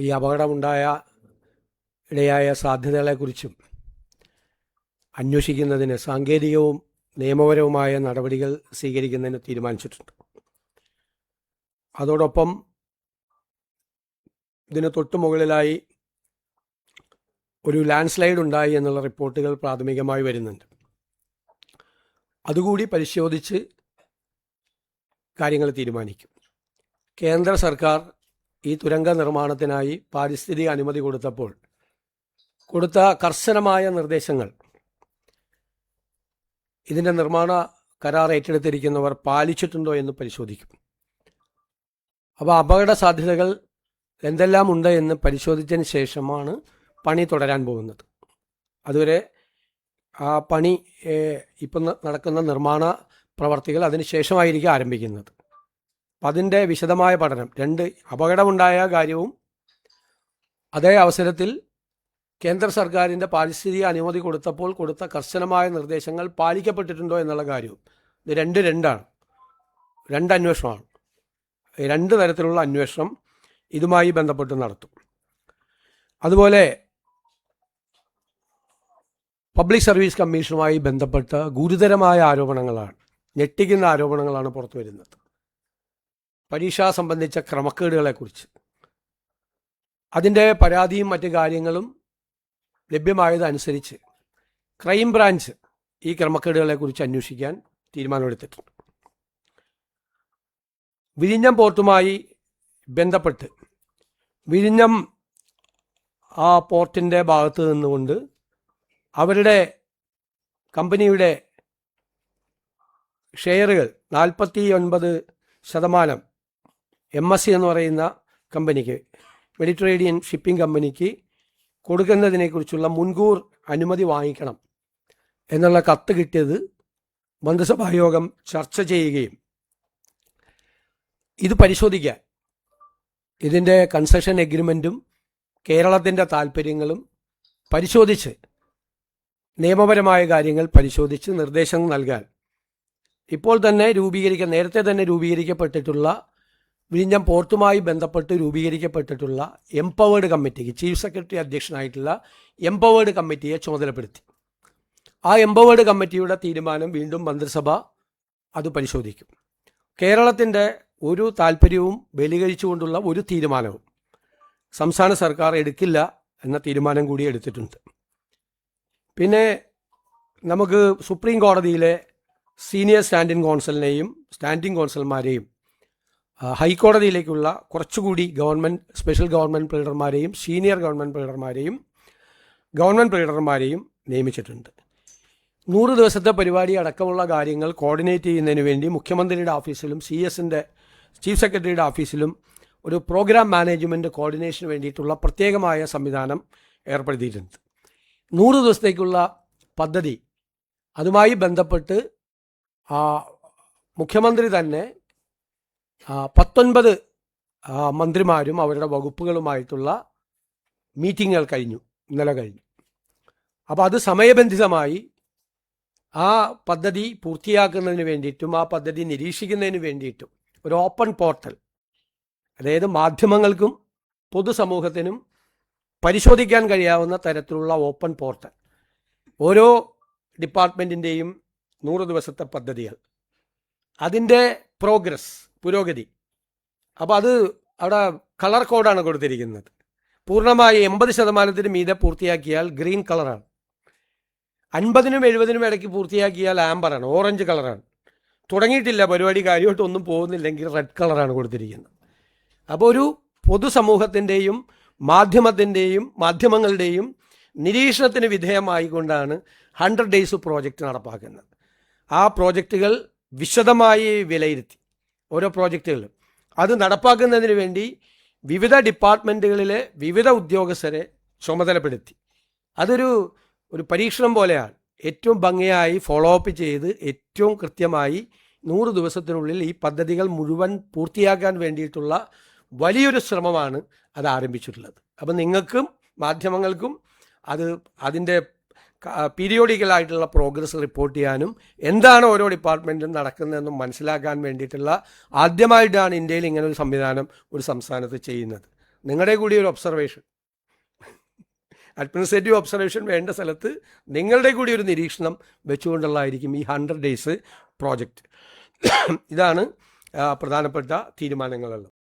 ഈ അപകടമുണ്ടായ ഇടയായ സാധ്യതകളെക്കുറിച്ചും അന്വേഷിക്കുന്നതിന് സാങ്കേതികവും നിയമപരവുമായ നടപടികൾ സ്വീകരിക്കുന്നതിന് തീരുമാനിച്ചിട്ടുണ്ട്. അതോടൊപ്പം ഇതിന് തൊട്ടു മുകളിലായി ഒരു ലാൻഡ് സ്ലൈഡ് ഉണ്ടായി എന്നുള്ള റിപ്പോർട്ടുകൾ പ്രാഥമികമായി വരുന്നുണ്ട്. അതുകൂടി പരിശോധിച്ച് കാര്യങ്ങൾ തീരുമാനിക്കും. കേന്ദ്ര സർക്കാർ ഈ തുരങ്ക നിർമ്മാണത്തിനായി പാരിസ്ഥിതിക അനുമതി കൊടുത്ത കർശനമായ നിർദ്ദേശങ്ങൾ ഇതിൻ്റെ നിർമ്മാണ കരാർ ഏറ്റെടുത്തിരിക്കുന്നവർ പാലിച്ചിട്ടുണ്ടോ എന്ന് പരിശോധിക്കും. അപ്പോൾ അപകട സാധ്യതകൾ എന്തെല്ലാം ഉണ്ട് എന്ന് പരിശോധിച്ചതിന് ശേഷമാണ് പണി തുടരാൻ പോകുന്നത്. അതുവരെ ആ പണി ഇപ്പം നടക്കുന്ന നിർമ്മാണ പ്രവർത്തികൾ അതിന് ശേഷമായിരിക്കും ആരംഭിക്കുന്നത്. അപ്പം അതിൻ്റെ വിശദമായ പഠനം, അപകടമുണ്ടായ കാര്യവും അതേ അവസരത്തിൽ കേന്ദ്ര സർക്കാരിൻ്റെ പാരിസ്ഥിതിക അനുമതി കൊടുത്ത കർശനമായ നിർദ്ദേശങ്ങൾ പാലിക്കപ്പെട്ടിട്ടുണ്ടോ എന്നുള്ള കാര്യവും, ഇത് രണ്ടാണ്. അന്വേഷണമാണ്. രണ്ട് തരത്തിലുള്ള അന്വേഷണം ഇതുമായി ബന്ധപ്പെട്ട് നടത്തും. അതുപോലെ പബ്ലിക് സർവീസ് കമ്മീഷനുമായി ബന്ധപ്പെട്ട് ഗുരുതരമായ ആരോപണങ്ങളാണ്, ഞെട്ടിക്കുന്ന ആരോപണങ്ങളാണ് പുറത്തു വരുന്നത്. പരീക്ഷ സംബന്ധിച്ച ക്രമക്കേടുകളെക്കുറിച്ച് അതിൻ്റെ പരാതിയും മറ്റു കാര്യങ്ങളും ലഭ്യമായതനുസരിച്ച് ക്രൈംബ്രാഞ്ച് ഈ ക്രമക്കേടുകളെക്കുറിച്ച് അന്വേഷിക്കാൻ തീരുമാനമെടുത്തിട്ടുണ്ട്. വിഴിഞ്ഞം പോർട്ടുമായി ബന്ധപ്പെട്ട് വിഴിഞ്ഞം ആ പോർട്ടിൻ്റെ ഭാഗത്ത് നിന്നുകൊണ്ട് അവരുടെ കമ്പനിയുടെ ഷെയറുകൾ 49% MSC എന്ന് പറയുന്ന കമ്പനിക്ക്, മെഡിറ്ററേനിയൻ ഷിപ്പിംഗ് കമ്പനിക്ക് കൊടുക്കുന്നതിനെക്കുറിച്ചുള്ള മുൻകൂർ അനുമതി വാങ്ങിക്കണം എന്നുള്ള കത്ത് കിട്ടിയത് മന്ത്രിസഭാ യോഗം ചർച്ച ചെയ്യുകയും ഇത് പരിശോധിക്കാൻ ഇതിൻ്റെ കൺസെഷൻ എഗ്രിമെൻറ്റും കേരളത്തിൻ്റെ താല്പര്യങ്ങളും പരിശോധിച്ച് നിയമപരമായ കാര്യങ്ങൾ പരിശോധിച്ച് നിർദ്ദേശം നൽകാൻ ഇപ്പോൾ തന്നെ നേരത്തെ തന്നെ രൂപീകരിക്കപ്പെട്ടിട്ടുള്ള വിഴിഞ്ഞം പോർട്ടുമായി ബന്ധപ്പെട്ട് രൂപീകരിക്കപ്പെട്ടിട്ടുള്ള എംപവേർഡ് കമ്മിറ്റിക്ക് ചീഫ് സെക്രട്ടറി അധ്യക്ഷനായിട്ടുള്ള എംപവേർഡ് കമ്മിറ്റിയെ ചുമതലപ്പെടുത്തി. ആ എംപവേർഡ് കമ്മിറ്റിയുടെ തീരുമാനം വീണ്ടും മന്ത്രിസഭ അത് പരിശോധിക്കും. കേരളത്തിൻ്റെ ഒരു താല്പര്യവും ബലീകരിച്ചുകൊണ്ടുള്ള ഒരു തീരുമാനവും സംസ്ഥാന സർക്കാർ എടുക്കില്ല എന്ന തീരുമാനം കൂടി എടുത്തിട്ടുണ്ട്. പിന്നെ നമുക്ക് സുപ്രീം കോടതിയിലെ സീനിയർ സ്റ്റാൻഡിംഗ് കോൺസൽമാരെയും ഹൈക്കോടതിയിലേക്കുള്ള കുറച്ചുകൂടി സ്പെഷ്യൽ ഗവൺമെൻറ് പ്ലീഡർമാരെയും സീനിയർ ഗവൺമെൻറ് പ്ലീഡർമാരെയും നിയമിച്ചിട്ടുണ്ട്. 100 ദിവസത്തെ പരിപാടി അടക്കമുള്ള കാര്യങ്ങൾ കോർഡിനേറ്റ് ചെയ്യുന്നതിന് വേണ്ടി മുഖ്യമന്ത്രിയുടെ ഓഫീസിലും CS-ൻ്റെ ചീഫ് സെക്രട്ടറിയുടെ ഓഫീസിലും ഒരു പ്രോഗ്രാം മാനേജ്മെൻറ്റ് കോർഡിനേഷന് വേണ്ടിയിട്ടുള്ള പ്രത്യേകമായ സംവിധാനം ഏർപ്പെടുത്തിയിട്ടുണ്ട്. 100 ദിവസത്തേക്കുള്ള പദ്ധതി, അതുമായി ബന്ധപ്പെട്ട് മുഖ്യമന്ത്രി തന്നെ 19 മന്ത്രിമാരും അവരുടെ വകുപ്പുകളുമായിട്ടുള്ള മീറ്റിങ്ങുകൾ ഇന്നലെ കഴിഞ്ഞു. അപ്പോൾ അത് സമയബന്ധിതമായി ആ പദ്ധതി പൂർത്തിയാക്കുന്നതിന് വേണ്ടിയിട്ടും ആ പദ്ധതി നിരീക്ഷിക്കുന്നതിന് വേണ്ടിയിട്ടും ഒരു ഓപ്പൺ പോർട്ടൽ, അതായത് മാധ്യമങ്ങൾക്കും പൊതുസമൂഹത്തിനും പരിശോധിക്കാൻ കഴിയാവുന്ന തരത്തിലുള്ള ഓപ്പൺ പോർട്ടൽ, ഓരോ ഡിപ്പാർട്ട്മെൻറ്റിൻ്റെയും 100 ദിവസത്തെ പദ്ധതികൾ, അതിൻ്റെ പുരോഗതി. അപ്പോൾ അത് അവിടെ കളർ കോഡാണ് കൊടുത്തിരിക്കുന്നത്. പൂർണ്ണമായി 80% മീതെ പൂർത്തിയാക്കിയാൽ ഗ്രീൻ കളറാണ്, 50-നും 70-നും ഇടയ്ക്ക് പൂർത്തിയാക്കിയാൽ ആംബറാണ്, ഓറഞ്ച് കളറാണ്. തുടങ്ങിയിട്ടില്ല പരിപാടി, കാര്യമായിട്ടൊന്നും പോകുന്നില്ലെങ്കിൽ റെഡ് കളറാണ് കൊടുത്തിരിക്കുന്നത്. അപ്പോൾ ഒരു പൊതുസമൂഹത്തിൻ്റെയും മാധ്യമങ്ങളുടെയും നിരീക്ഷണത്തിന് വിധേയമായിക്കൊണ്ടാണ് 100 ഡേയ്സ് പ്രോജക്റ്റ് നടപ്പാക്കുന്നത്. ആ പ്രോജക്റ്റുകൾ വിശദമായി വിലയിരുത്തി ഓരോ പ്രോജക്റ്റുകളും അത് നടപ്പാക്കുന്നതിന് വേണ്ടി വിവിധ ഡിപ്പാർട്ട്മെൻറ്റുകളിലെ വിവിധ ഉദ്യോഗസ്ഥരെ ചുമതലപ്പെടുത്തി. അതൊരു പരീക്ഷണം പോലെയാണ്. ഏറ്റവും ഭംഗിയായി ഫോളോ അപ്പ് ചെയ്ത് ഏറ്റവും കൃത്യമായി 100 ദിവസത്തിനുള്ളിൽ ഈ പദ്ധതികൾ മുഴുവൻ പൂർത്തിയാക്കാൻ വേണ്ടിയിട്ടുള്ള വലിയൊരു ശ്രമമാണ് അത് ആരംഭിച്ചിട്ടുള്ളത്. അപ്പം നിങ്ങൾക്കും മാധ്യമങ്ങൾക്കും അതിൻ്റെ പീരിയോഡിക്കലായിട്ടുള്ള പ്രോഗ്രസ് റിപ്പോർട്ട് ചെയ്യാനും എന്താണ് ഓരോ ഡിപ്പാർട്ട്മെൻറ്റും നടക്കുന്നതെന്നും മനസ്സിലാക്കാൻ വേണ്ടിയിട്ടുള്ള ആദ്യമായിട്ടാണ് ഇന്ത്യയിൽ ഇങ്ങനെ ഒരു സംവിധാനം ഒരു സംസ്ഥാനത്ത് ചെയ്യുന്നത്. നിങ്ങളുടെ കൂടി ഒരു ഒബ്സർവേഷൻ, അഡ്മിനിസ്ട്രേറ്റീവ് ഒബ്സർവേഷൻ വേണ്ട സ്ഥലത്ത് നിങ്ങളുടെ കൂടി ഒരു നിരീക്ഷണം വെച്ചുകൊണ്ടുള്ളതായിരിക്കും ഈ 100 days പ്രോജക്റ്റ്. ഇതാണ് പ്രധാനപ്പെട്ട തീരുമാനങ്ങളെല്ലാം.